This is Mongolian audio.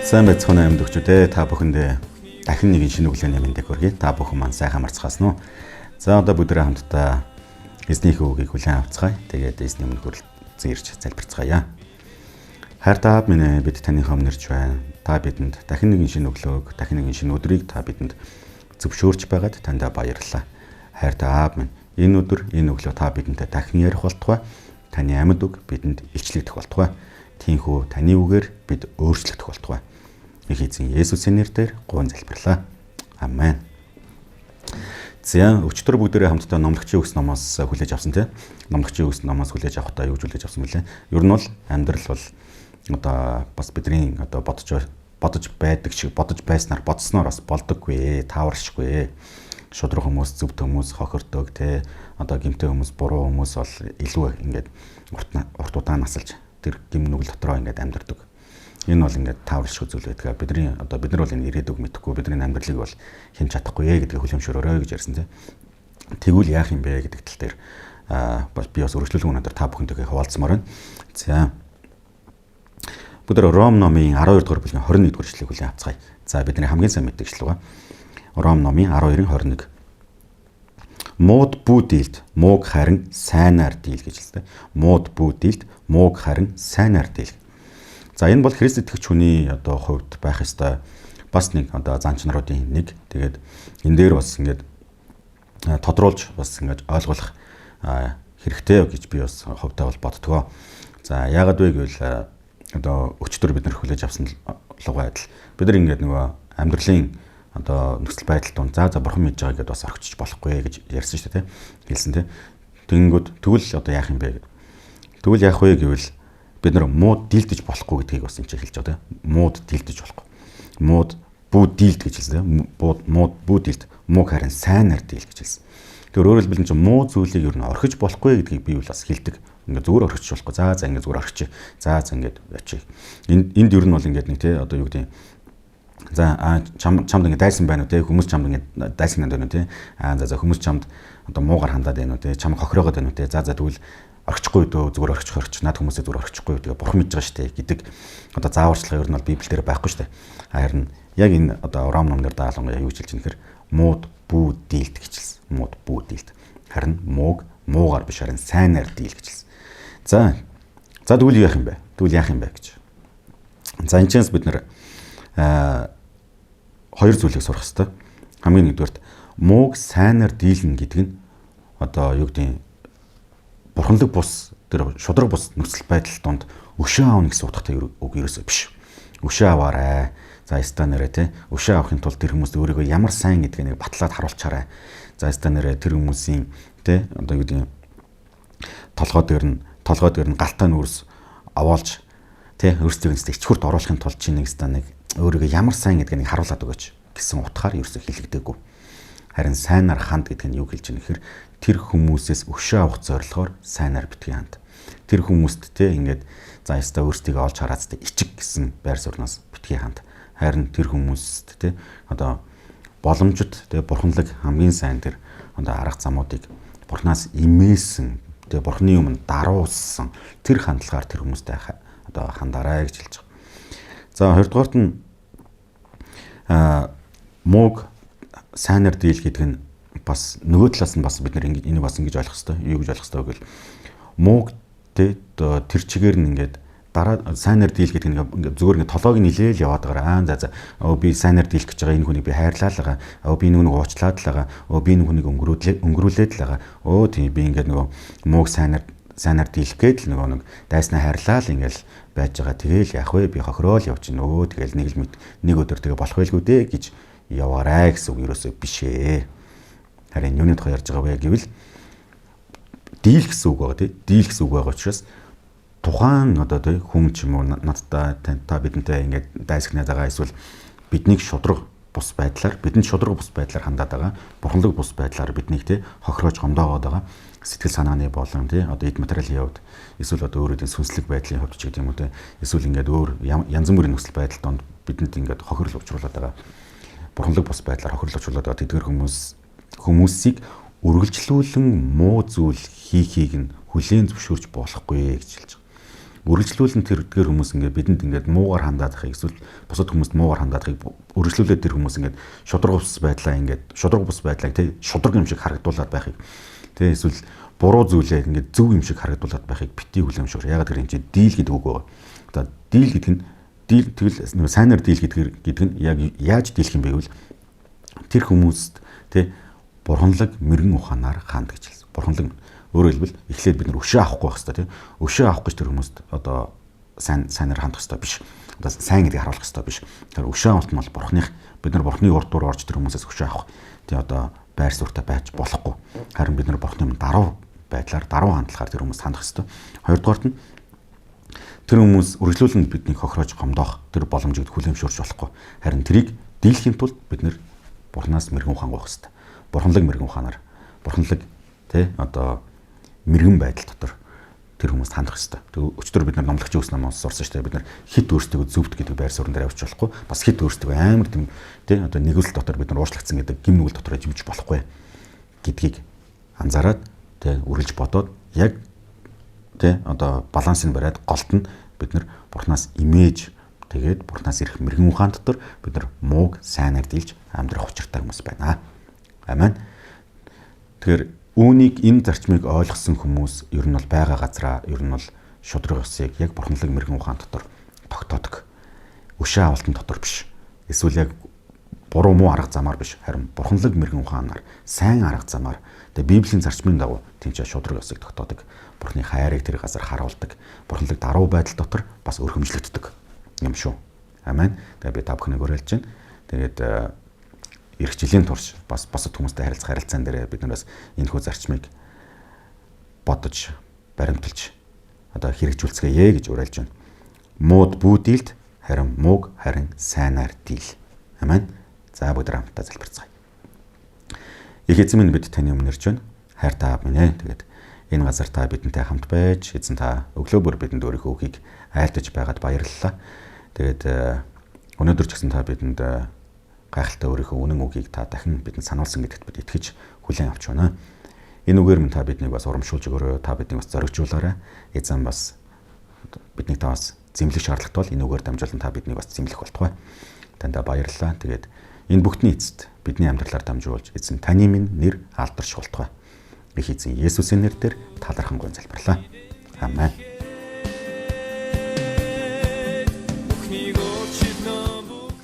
Сайн байцгаана амьд өгчүүдээ та бүхэндээ дахин нэгэн шинэ өглөөний мэндийг хүргэе. Та бүхэн маань сайхан марцгаас нь. За одоо бүгдээ хамтдаа эзнийхээ үгийг хүлээн авцгаая. Тэгээд эзний өмнө хүрлцэн ирж залбирцгаая. Хайр та минь бид таны өмнөрч байна. Та бидэнд дахин нэгэн шинэ өглөөг, дахин нэгэн шинэ өдрийг та бидэнд зөвшөөрч байгаад танд баярлалаа. Хайр та минь энэ өдөр, энэ өглөө та бидэнтэй дахин ярих болтугай. Таны амьд үг бидэнд илчлэгдэх болтугай. Тиймээс таны үгээр бид өөрчлөгдөх болтугай. Их эзэн Есүсийн нэрээр гуйн залбирлаа. Амен. За өчтөр бүгдээрээ хамтдаа номлогчийн үгс номоос хүлээж авсан тийм. Номлогчийн үгс номоос хүлээж авахдаа юу ч хүлээж авсан мөлий. Ер нь бол амьдрал бол одоо бас бидний одоо бодож байдаг шиг бодож байснаар бодсноор бас болдоггүй, тааваршгүй. Шудраг хүмүүс, зөвхт хүмүүс хохирдог те. Одоо гимтэй хүмүүс, буруу хүмүүс бол илүү ингээд урт удаан насалж тэр гим нүгэл дотроо ингээд амьдардаг. Энэ бол ингээд тааваршгүй зүйл байдаг. Бид нар бол энэ ирээдүг мэдэхгүй, бидний амьдралыг бол хэмж чадахгүй гэдгийг хүлэмжшөөрөө гэж ярьсан тийм. Тэгвэл яах юм бэ гэдэг тал дээр би бас өргөжлүүлэн өнөөдөр та бүхэнтэйгээ хуваалцмаар байна. За. Бүгд Ром номын 12 дугаар бүлгийн 21 дугаар ишлэгийг хүлээн авцгаая. За бидний хамгийн сайн мэддэг ишлэг ба. Ром номын 12-21. Мууд бүү дийлд мууг харин сайнаар дийл гэж хэлсэн. Мууд бүү дийлд мууг харин сайнаар дийл. За энэ бол Христ итгэгч хүний одоо хувьд байх ёстой бас нэг одоо зан чанаруудын нэг. Тэгээд энэ дээр бас ингээд тодруулж бас ингээд ойлгох хэрэгтэй гэж би бас хувьдаа бол боддгоо. За яагаад вэ гэвэл одоо өчтөр бид нар хүлээж авсан лугай адил бид нар ингээд нөгөө амьдралын одоо нөхцөл байдал донд за бурхан мэдж байгаа гэдээ бас орхичж болохгүй гэж ярьсан шүү дээ хэлсэн тийм. Тэнгүүд тэгвэл одоо яах юм бэ? Тэгвэл яах вэ гэвэл бид нар мууд дийлдэж болохгүй гэдгийг бас энэ ч хэлж байгаа тийм. Мууд дийлдэж болохгүй. Мууд бүү дийлд гэж хэлсэн тийм. Мууд бүү дийлд мууг харин сайнаар дийл гэж хэлсэн. Тэгэхээр өөрөөр хэлбэл чинь муу зүйлийг ер нь орхиж болохгүй гэдгийг би бол бас хэлдэг. Ингээ зүгээр орхиж болохгүй. За ингээ зүгээр орхиж. За ингээд очие. Энд ер нь бол ингээд нэг тийм одоо юу гэдэг за чамд ингээ дайсан байна уу те хүмүүс чамд ингээ дайсан байна уу те за хүмүүс чамд одоо муугар хандаад байна уу те чам хохироогоод байна уу те за тэгвэл орчихгүй дөө зүгээр орчих над хүмүүсээ зүгээр орчихгүй тэгээ бурхан мэдж байгаа штэ гэдэг одоо зааварчлага ер нь бол библиэр байхгүй штэ харин яг энэ одоо Ром номнэр даалгавар юу хэлж байгаа нөхөр мууд бүү дийлд гэж хэлсэн мууд бүү дийлд харин муугаар биш харин сайнаар дийл гэж хэлсэн за тэгвэл яах юм бэ гэж за энэ ч бид нар хоёр зүйлийг сурах хэрэгтэй. Хамгийн нэгдүгээрт мууг сайнаар дийлнэ гэдэг нь одоо юу гэдэг бурханлаг бус тэр шудраг бус нөхцөл байдал донд өшөө аавна гэсэн утгатай үг ерөөсөө биш. Өшөө аваарай. За станараа те өшөө авахын тулд тэр хүмүүс өөрийгөө ямар сайн гэдгийг нэг батлаад харуулчаарай. За станараа тэр хүмүүсийн те одоо юу гэдэг толгой дээр нь галтаа нүүрс овоолж те өөрсдөө ичхүрт оруулахын тулд чинь нэг станыг өөрийгөө ямар сайн гэдгийг харуулад өгөөч гэсэн утгаар ерөөсөө хэлэгдээгүй. Харин сайнаар ханд гэдэг нь юу хэлж байгаа нөхөр тэр хүмүүсээс өшөө авах зорилгоор сайнаар битгий ханд. Тэр хүмүүст те ингээд за яста өөрсдийгөө олж хараад те ичиг гэсэн байр сууриас битгий ханд. Харин тэр хүмүүст те одоо боломжит те бурханлаг хамгийн сайн тэр одоо арга замуудыг бурхнаас имээсэн те бурхны өмнө дарууссан тэр хандлагаар тэр хүмүүстэй одоо хандаарай гэж хэлж байгаа. За хоёрдугаарт нь мууг сайнаар дийл гэдэг нь бас нөгөө талаас нь бас бид нар энийг бас ингэж ойлгох хэрэгтэй. Юу гэж ойлгох хэрэгтэй вэ гэвэл мууг тэр чигээр нь ингээд дараа сайнаар дийл гэдэг нь ингээд зүгээр ингээд толгойг нилээл яваад байгаа. За би сайнаар дийлэх гэж байгаа энэ хүнийг би хайрлаа л байгаа. Би нэг уучлаад л байгаа. Би нэг хүнийг өнгөрүүлээд л байгаа. Тийм би ингээд нөгөө мууг сайнаар дийлэх гээд л нөгөө нэг дайснаа хайрлаа л ингээд байж байгаа. Тэгэл яах вэ? Би хохироол явчихна. Тэгэл нэг өдөр тэгээ болох байлгүй дээ гэж яваарай гэсэн үг ерөөсөө биш ээ. Харин юуны тухай ярьж байгаа вэ гэвэл дийл гэсэн үг байгаа тийм. Дийл гэсэн үг байгаа учраас тухайн одоо тийм хүн ч юм уу надтай та бидэнтэй ингээд дайсагнаад байгаа эсвэл биднийг шудраг бус байдлаар хандаад байгаа. Бурханлаг бус байдлаар биднийг тийм хохироож гомдоогоод байгаа. Сэтгэл санааны болон тий одоо эд материалын хувьд эсвэл одоо өөрөөдөө сүнслэг байдлын хувьд ч гэдэг юм уу тий эсвэл ингээд өөр янз бүрийн нөхцөл байдал донд бидэнд ингээд хохирол учруулад байгаа бурханлаг бус байдлаар хохирол учруулад байгаа тэдгээр хүмүүсийг үргэлжлүүлэн муу зүйл хийхийг нь хүлээн зөвшөөрч болохгүй гэж хэлж байгаа. Үргэлжлүүлэн тэр хүмүүс ингээд бидэнд ингээд муугар хандаадахыг эсвэл бусад хүмүүст муугар хандаадахыг үргэлжлүүлээд тэр хүмүүс ингээд шудраг бус байдлаа тий шудраг юм шиг харагдуулаад байхыг тий эсвэл буруу зүйлээ ингээд зөв юм шиг харагдуулаад байхыг битгий хүлээмжшүүр. Ягаад гэвэл энэ чинь дийл гэдэг үг байгаа. Одоо дийл гэдэг нь тэгэл сайнаар дийл гэдэг нь яг яаж дийлэх юм бэ гэвэл тэр хүмүүст тий бурханлаг мэрэгэн ухаанаар ханд гэж хэлсэн. Бурханлаг өөрөөр хэлбэл эхлээд бид нар өшөө авахгүй байх хэрэгтэй тийм. Өшөө авах гэж тэр хүмүүст одоо сайнаар хандах хэрэгтэй биш. Одоо сайн гэдгийг харуулах хэрэгтэй биш. Тэр өшөө авалт нь бол бурхных бид нар бурхны урд дуур орж тэр хүмүүсээс өшөө авах. Тэгээ одоо байр суурьтай байж болохгүй. Харин бид нар бурхны даруй байдлаар даруй хандлахаар тэр хүмүүст хандах хэрэгтэй. Хоёрдугаарт нь тэр хүмүүс үргэлжлүүлэн биднийг хохироож гомдоох тэр боломжийг хүлээмжшүүлж болохгүй. Харин тэрийг дийлэхийн тулд бид нар бурхнаас мэрэгэн ухаан гоох хэрэгтэй. Бурханлаг мэрэгэн ухаанаар бурханлаг тий одоо мэрэгэн байдал дотор тэр хүмүүст хандах хэрэгтэй. Тэг өчтөр бид нар номлогчийн ус намаас сурсан шүү дээ. Бид нар хит өөрсдөө зөвд гэдэг байр суурин дээр авч болохгүй. Бас хит өөрсдөө амар тийм тий одоо нэгүүлэлт дотор бид нар уушлагдсан гэдэг гим нүгэл дотор ажимж болохгүй гэдгийг анзаараад тий үргэлж бодоод яг тий одоо балансыг бариад голт нь бид нар бурхнаас имэж тэгээд бурхнаас ирэх мэрэгэн ухаан дотор бид нар мууг сайнаар дийлж амьдрах учиртай хүмүүс байна. Амен. Тэгэхээр үүнийг энэ зарчмыг ойлгосон хүмүүс ер нь бол байгаа газараа ер нь бол шудраг ёсыг яг бурханлаг мэрэгэн ухаан дотор тогтоодог. Өшөө авалтын дотор биш. Эсвэл яг буруу муу арга замаар биш. Харин бурханлаг мэрэгэн ухаанаар сайн арга замаар тэгээ Библийн зарчмын дагуу тэнцээ шудраг ёсыг тогтоодог. Бурхны хайрыг тэр газар харуулдаг. Бурханлаг даруй байдал дотор бас өрхөмжлөгддөг юм шүү. Амен. Тэгээ би та бүхнийг уриалж байна. Тэгээд эх жилийн турш бас босод хүмүүстэй харилцаан дээр бид нараас энэхүү зарчмыг бодож, баримталж одоо хэрэгжүүлцгээе гэж уриалж байна. Мууд бүү дийлд, харин мууг харин сайнаар дийл. Амен. За бүгд хамтдаа залбирцгаая. Их эзэн минь бид таны өмнө ирж байна. Хайр та минь ээ. Тэгээд энэ газар та бидэнтэй хамт байж, эзэн та өглөө бүр бидэнд өөрийнхөө үгийг айлтаж байгаад баярлалаа. Тэгээд өнөөдөр ч гэсэн та бидэнд гайхалтай өөрийнхөө үнэн үгийг та дахин бидэнд сануулсан гэдэгт бид итгэж хүлээн авч байна. Энэ үгээр минь та биднийг бас урамшуулж өгөөрэй. Та биднийг бас зоригжуулаарай. Эзэн бас биднийг та бас зэмлэх шаардлагатай бол энэ үгээр дамжуулан та биднийг бас зэмлэх болтугай. Тандаа баярлалаа. Тэгээд энэ бүхний эцэст бидний амьдралаар дамжуулж эзэн таны минь нэр алдарч болтугай. Их эзэн Есүсийн нэрээр талархан гон залбирлаа. Амен.